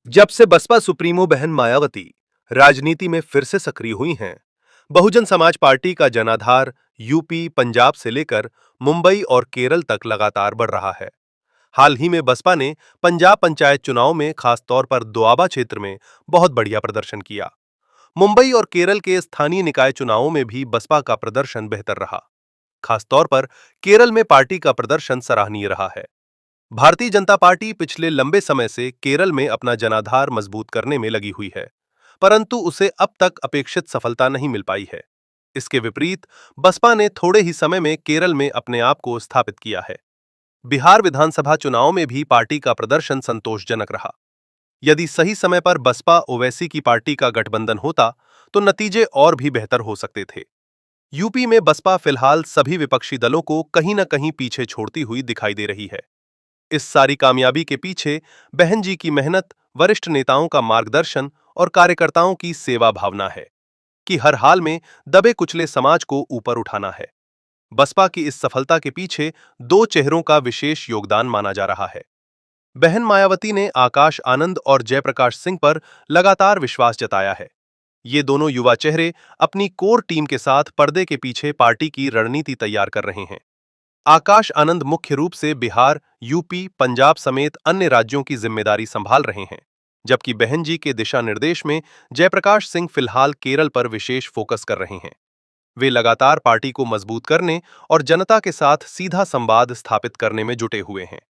जब से बसपा सुप्रीमो बहन मायावती राजनीति में फिर से सक्रिय हुई हैं, बहुजन समाज पार्टी का जनाधार यूपी, पंजाब से लेकर मुंबई और केरल तक लगातार बढ़ रहा है। हाल ही में बसपा ने पंजाब पंचायत चुनाव में खासतौर पर दोआबा क्षेत्र में बहुत बढ़िया प्रदर्शन किया। मुंबई और केरल के स्थानीय निकाय चुनावों में भी बसपा का प्रदर्शन बेहतर रहा। खासतौर पर केरल में पार्टी का प्रदर्शन सराहनीय रहा है। भारतीय जनता पार्टी पिछले लंबे समय से केरल में अपना जनाधार मजबूत करने में लगी हुई है, परंतु उसे अब तक अपेक्षित सफलता नहीं मिल पाई है। इसके विपरीत बसपा ने थोड़े ही समय में केरल में अपने आप को स्थापित किया है। बिहार विधानसभा चुनाव में भी पार्टी का प्रदर्शन संतोषजनक रहा। यदि सही समय पर बसपा ओवैसी की पार्टी का गठबंधन होता, तो नतीजे और भी बेहतर हो सकते थे। यूपी में बसपा फिलहाल सभी विपक्षी दलों को कहीं न कहीं पीछे छोड़ती हुई दिखाई दे रही है। इस सारी कामयाबी के पीछे बहन जी की मेहनत, वरिष्ठ नेताओं का मार्गदर्शन और कार्यकर्ताओं की सेवा भावना है कि हर हाल में दबे कुचले समाज को ऊपर उठाना है। बसपा की इस सफलता के पीछे दो चेहरों का विशेष योगदान माना जा रहा है। बहन मायावती ने आकाश आनंद और जयप्रकाश सिंह पर लगातार विश्वास जताया है। ये दोनों युवा चेहरे अपनी कोर टीम के साथ पर्दे के पीछे पार्टी की रणनीति तैयार कर रहे हैं। आकाश आनंद मुख्य रूप से बिहार, यूपी, पंजाब समेत अन्य राज्यों की जिम्मेदारी संभाल रहे हैं, जबकि बहन जी के दिशा निर्देश में जयप्रकाश सिंह फिलहाल केरल पर विशेष फोकस कर रहे हैं। वे लगातार पार्टी को मजबूत करने और जनता के साथ सीधा संवाद स्थापित करने में जुटे हुए हैं।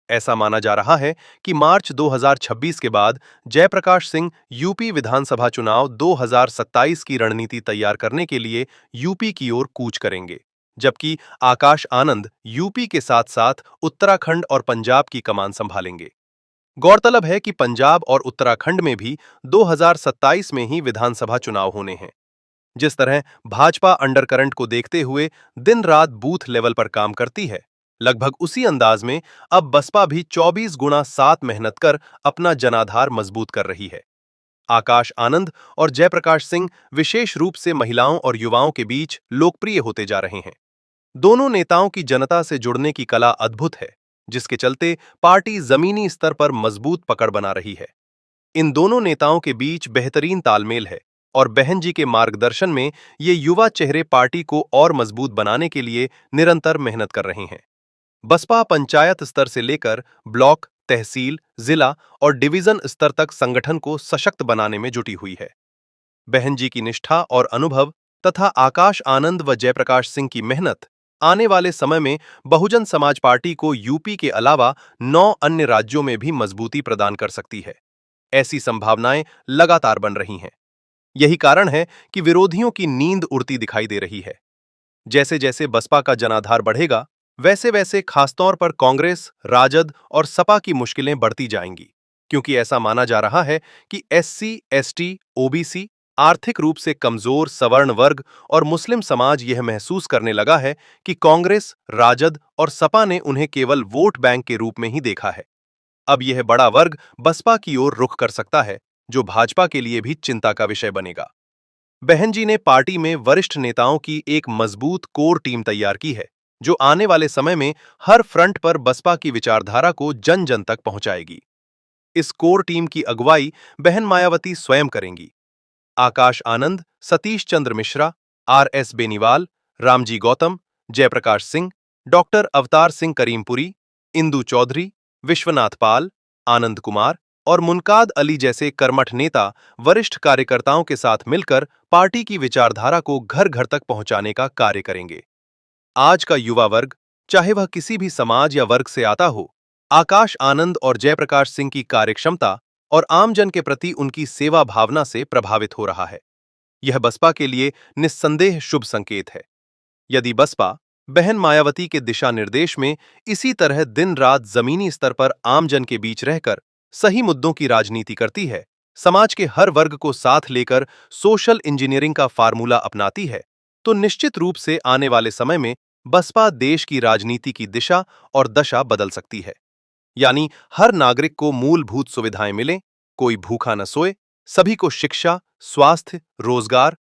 ऐसा माना जा रहा है कि मार्च 2026 के बाद जयप्रकाश सिंह यूपी विधानसभा चुनाव 2027 की रणनीति तैयार करने के लिए यूपी की ओर कूच करेंगे, जबकि आकाश आनंद यूपी के साथ-साथ उत्तराखंड और पंजाब की कमान संभालेंगे। गौरतलब है कि पंजाब और उत्तराखंड में भी 2027 में ही विधानसभा चुनाव होने हैं। जिस तरह भाजपा अंडरकरंट को देखते हुए दिन-रात बूथ लेवल पर काम करती है, लगभग उसी अंदाज में अब बसपा भी 24 गुणा 7 मेहनत कर अपना जनाधार मजबूत कर रही है। आकाश आनंद और जयप्रकाश सिंह विशेष रूप से महिलाओं और युवाओं के बीच लोकप्रिय होते जा रहे हैं। दोनों नेताओं की जनता से जुड़ने की कला अद्भुत है, जिसके चलते पार्टी जमीनी स्तर पर मजबूत पकड़ बना रही है। इन दोनों नेताओं के बीच बेहतरीन तालमेल है और बहन जी के मार्गदर्शन में ये युवा चेहरे पार्टी को और मजबूत बनाने के लिए निरंतर मेहनत कर रहे हैं। बसपा पंचायत स्तर से लेकर ब्लॉक, तहसील, जिला और डिवीजन स्तर तक संगठन को सशक्त बनाने में जुटी हुई है। बहन जी की निष्ठा और अनुभव तथा आकाश आनंद व जयप्रकाश सिंह की मेहनत आने वाले समय में बहुजन समाज पार्टी को यूपी के अलावा 9 अन्य राज्यों में भी मजबूती प्रदान कर सकती है। ऐसी संभावनाएं लगातार बन रही हैं। यही कारण है कि विरोधियों की नींद उड़ती दिखाई दे रही है। जैसे जैसे बसपा का जनाधार बढ़ेगा, वैसे वैसे खासतौर पर कांग्रेस, राजद और सपा की मुश्किलें बढ़ती जाएंगी, क्योंकि ऐसा माना जा रहा है कि एससी, एसटी, ओबीसी, आर्थिक रूप से कमजोर सवर्ण वर्ग और मुस्लिम समाज यह महसूस करने लगा है कि कांग्रेस, राजद और सपा ने उन्हें केवल वोट बैंक के रूप में ही देखा है। अब यह बड़ा वर्ग बसपा की ओर रुख कर सकता है, जो भाजपा के लिए भी चिंता का विषय बनेगा। बहन जी ने पार्टी में वरिष्ठ नेताओं की एक मजबूत कोर टीम तैयार की है, जो आने वाले समय में हर फ्रंट पर बसपा की विचारधारा को जन जन तक पहुंचाएगी। इस कोर टीम की अगुवाई बहन मायावती स्वयं करेंगी। आकाश आनंद, सतीश चंद्र मिश्रा, आर.एस. बेनीवाल, रामजी गौतम, जयप्रकाश सिंह, डॉक्टर अवतार सिंह करीमपुरी, इंदु चौधरी, विश्वनाथ पाल, आनंद कुमार और मुनकाद अली जैसे कर्मठ नेता वरिष्ठ कार्यकर्ताओं के साथ मिलकर पार्टी की विचारधारा को घर घर तक पहुंचाने का कार्य करेंगे। आज का युवा वर्ग, चाहे वह किसी भी समाज या वर्ग से आता हो, आकाश आनंद और जयप्रकाश सिंह की कार्यक्षमता और आमजन के प्रति उनकी सेवा भावना से प्रभावित हो रहा है। यह बसपा के लिए निस्संदेह शुभ संकेत है। यदि बसपा बहन मायावती के दिशा निर्देश में इसी तरह दिन रात जमीनी स्तर पर आमजन के बीच रहकर सही मुद्दों की राजनीति करती है, समाज के हर वर्ग को साथ लेकर सोशल इंजीनियरिंग का फार्मूला अपनाती है, तो निश्चित रूप से आने वाले समय में बसपा देश की राजनीति की दिशा और दशा बदल सकती है। यानी हर नागरिक को मूलभूत सुविधाएं मिलें, कोई भूखा न सोए, सभी को शिक्षा, स्वास्थ्य, रोजगार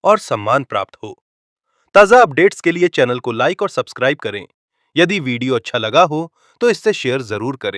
और सम्मान प्राप्त हो। ताज़ा अपडेट्स के लिए चैनल को लाइक और सब्सक्राइब करें। यदि वीडियो अच्छा लगा हो तो इससे शेयर जरूर करें।